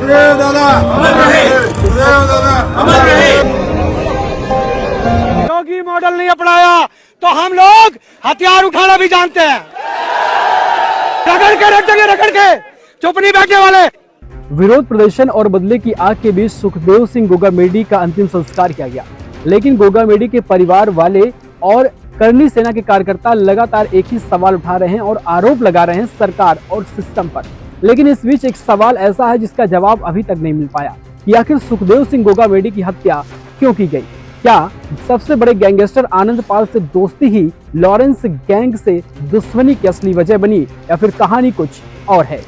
सुखदेव दादा अमर रहे, सुखदेव दादा अमर रहे। योगी मॉडल नहीं अपनाया तो हम लोग हथियार उठाना भी जानते हैं। रगड़ के रख देंगे, रगड़ के, चुप नहीं बैठने वाले। विरोध प्रदर्शन और बदले की आग के बीच सुखदेव सिंह गोगामेडी का अंतिम संस्कार किया गया, लेकिन गोगामेडी के परिवार वाले और करनी सेना के कार्यकर्ता लगातार एक ही सवाल उठा रहे हैं और आरोप लगा रहे हैं सरकार और सिस्टम पर। लेकिन इस बीच एक सवाल ऐसा है जिसका जवाब अभी तक नहीं मिल पाया कि आखिर सुखदेव सिंह गोगामेडी की हत्या क्यों की गई। क्या सबसे बड़े गैंगस्टर आनंद पाल से दोस्ती ही लॉरेंस गैंग से दुश्मनी की असली वजह बनी, या फिर कहानी कुछ और है।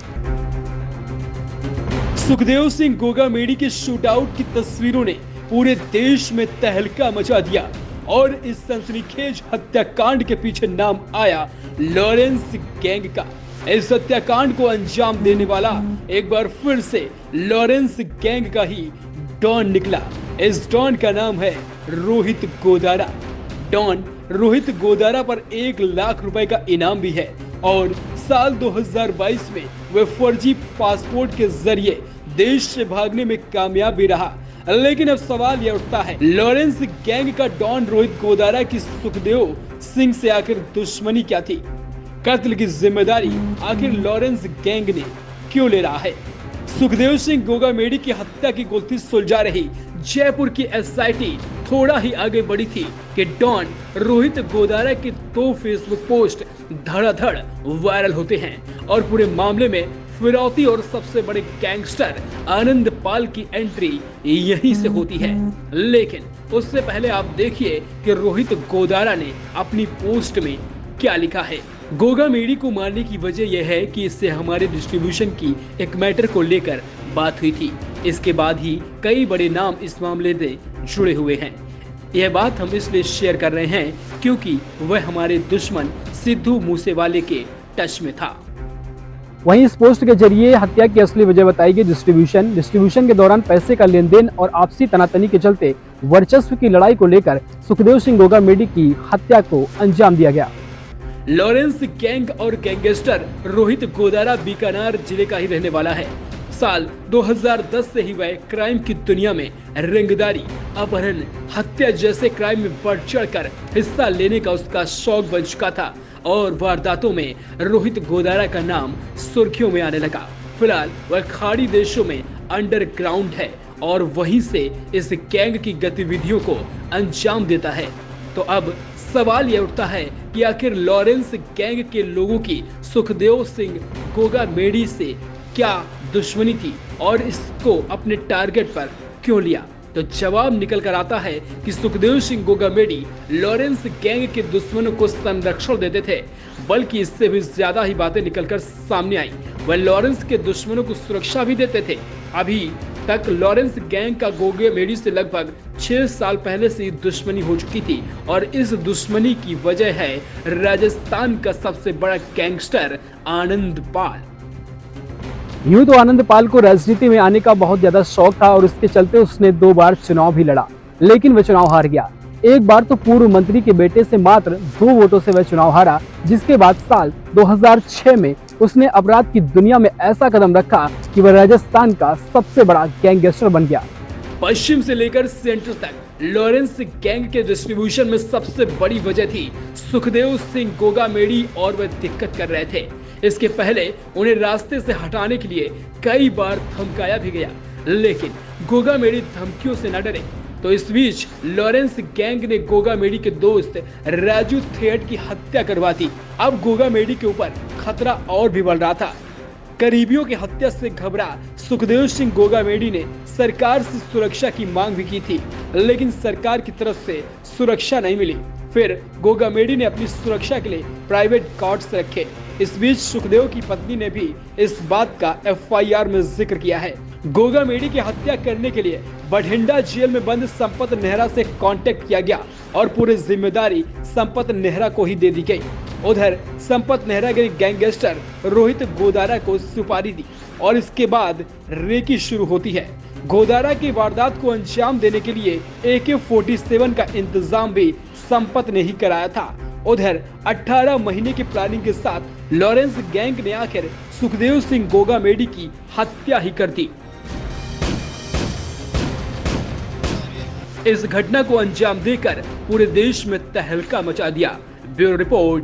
सुखदेव सिंह गोगामेडी के शूटआउट की तस्वीरों ने पूरे देश में तहलका मचा दिया और इस सनसनीखेज हत्याकांड के पीछे नाम आया लॉरेंस गैंग का। इस हत्याकांड को अंजाम देने वाला एक बार फिर से लॉरेंस गैंग का ही डॉन निकला। इस डॉन का नाम है रोहित गोदारा। डॉन रोहित गोदारा पर 1 लाख रुपए का इनाम भी है और साल 2022 में वह फर्जी पासपोर्ट के जरिए देश से भागने में कामयाब भी रहा। लेकिन अब सवाल यह उठता है, लॉरेंस गैंग का डॉन रोहित गोदारा की सुखदेव सिंह से आखिर दुश्मनी क्या थी? कत्ल की जिम्मेदारी आखिर लॉरेंस गैंग ने क्यों ले रहा है? सुखदेव सिंह गोगामेडी की हत्या की गुत्थी सुलझा रही जयपुर की एसआईटी थोड़ा ही आगे बढ़ी थी कि डॉन रोहित गोदारा के 2 फेसबुक पोस्ट धड़ाधड़ वायरल होते हैं और पूरे मामले में फिरौती और सबसे बड़े गैंगस्टर आनंद पाल की एंट्री यहीं से होती है। लेकिन उससे पहले आप देखिए कि रोहित गोदारा ने अपनी पोस्ट में क्या लिखा है। गोगामेडी को मारने की वजह यह है कि इससे हमारे डिस्ट्रीब्यूशन की एक मैटर को लेकर बात हुई थी। इसके बाद ही कई बड़े नाम इस मामले से जुड़े हुए हैं। यह बात हम इसलिए शेयर कर रहे हैं क्योंकि वह हमारे दुश्मन सिद्धू मूसेवाले के टच में था। वहीं इस पोस्ट के जरिए हत्या की असली वजह बताई गई डिस्ट्रीब्यूशन के दौरान पैसे का लेन देन और आपसी तनातनी के चलते वर्चस्व की लड़ाई को लेकर सुखदेव सिंह गोगामेडी की हत्या को अंजाम दिया गया। लॉरेंस गैंग और गैंगस्टर रोहित गोदारा बीकानेर जिले का ही रहने वाला है। साल 2010 से ही वह क्राइम की दुनिया में रंगदारी, अपहरण, हत्या जैसे क्राइम में बढ़ चढ़कर हिस्सा लेने का उसका शौक बन चुका था और वारदातों में रोहित गोदारा का नाम सुर्खियों में आने लगा। फिलहाल वह खाड़ी देशों में अंडरग्राउंड है और वहीं से इस गैंग की गतिविधियों को अंजाम देता है। तो अब सवाल यह उठता है कि आखिर लॉरेंस गैंग के लोगों की सुखदेव सिंह गोगामेडी से क्या दुश्मनी थी और इसको अपने टारगेट पर क्यों लिया? तो जवाब निकल कर आता है कि सुखदेव सिंह गोगामेडी लॉरेंस गैंग के दुश्मनों को संरक्षण देते थे, बल्कि इससे भी ज्यादा ही बातें निकलकर सामने आई। वह लॉरेंस के दुश्मनों को सुरक्षा भी देते थे। अभी तक लॉरेंस गैंग का गोगामेडी से लगभग 6 साल पहले से दुश्मनी हो चुकी थी और इस दुश्मनी की वजह है राजस्थान का सबसे बड़ा गैंगस्टर आनंद पाल। यूं तो आनंद पाल को राजनीति में आने का बहुत ज्यादा शौक था और उसके चलते उसने 2 बार चुनाव भी लड़ा, लेकिन वह चुनाव हार गया। एक बार तो पूर्व मंत्री के बेटे से मात्र 2 वोटों से वह चुनाव हारा, जिसके बाद साल 2006 में उसने अपराध की दुनिया में ऐसा कदम रखा कि वह राजस्थान का सबसे बड़ा गैंगस्टर बन गया। पश्चिम से लेकर सेंटर तक लॉरेंस गैंग के डिस्ट्रीब्यूशन में सबसे बड़ी वजह थी सुखदेव सिंह गोगामेडी और वह दिक्कत कर रहे थे। इसके पहले उन्हें रास्ते से हटाने के लिए कई बार धमकाया भी गया, लेकिन गोगामेडी धमकियों से न डरे। तो इस बीच लॉरेंस गैंग ने गोगामेडी के दोस्त राजू थेट की हत्या करवा दी। अब गोगामेडी के ऊपर खतरा और भी बढ़ रहा था। करीबियों की हत्या से घबरा सुखदेव सिंह गोगामेडी ने सरकार से सुरक्षा की मांग भी की थी, लेकिन सरकार की तरफ से सुरक्षा नहीं मिली। फिर गोगामेडी ने अपनी सुरक्षा के लिए प्राइवेट गार्ड्स रखे। इस बीच सुखदेव की पत्नी ने भी इस बात का एफआईआर में जिक्र किया है। गोगामेडी की हत्या करने के लिए बठिंडा जेल में बंद संपत नेहरा से कांटेक्ट किया गया और पूरी जिम्मेदारी संपत नेहरा को ही दे दी गई। उधर संपत नेहरा के गैंगस्टर रोहित गोदारा को सुपारी दी और इसके बाद रेकी शुरू होती है। गोदारा की वारदात को अंजाम देने के लिए AK-47 का इंतजाम भी संपत ने ही कराया था। उधर 18 महीने की प्लानिंग के साथ लॉरेंस गैंग ने आखिर सुखदेव सिंह गोगामेडी की हत्या ही कर दी। इस घटना को अंजाम देकर पूरे देश में तहलका मचा दिया। Bureau report,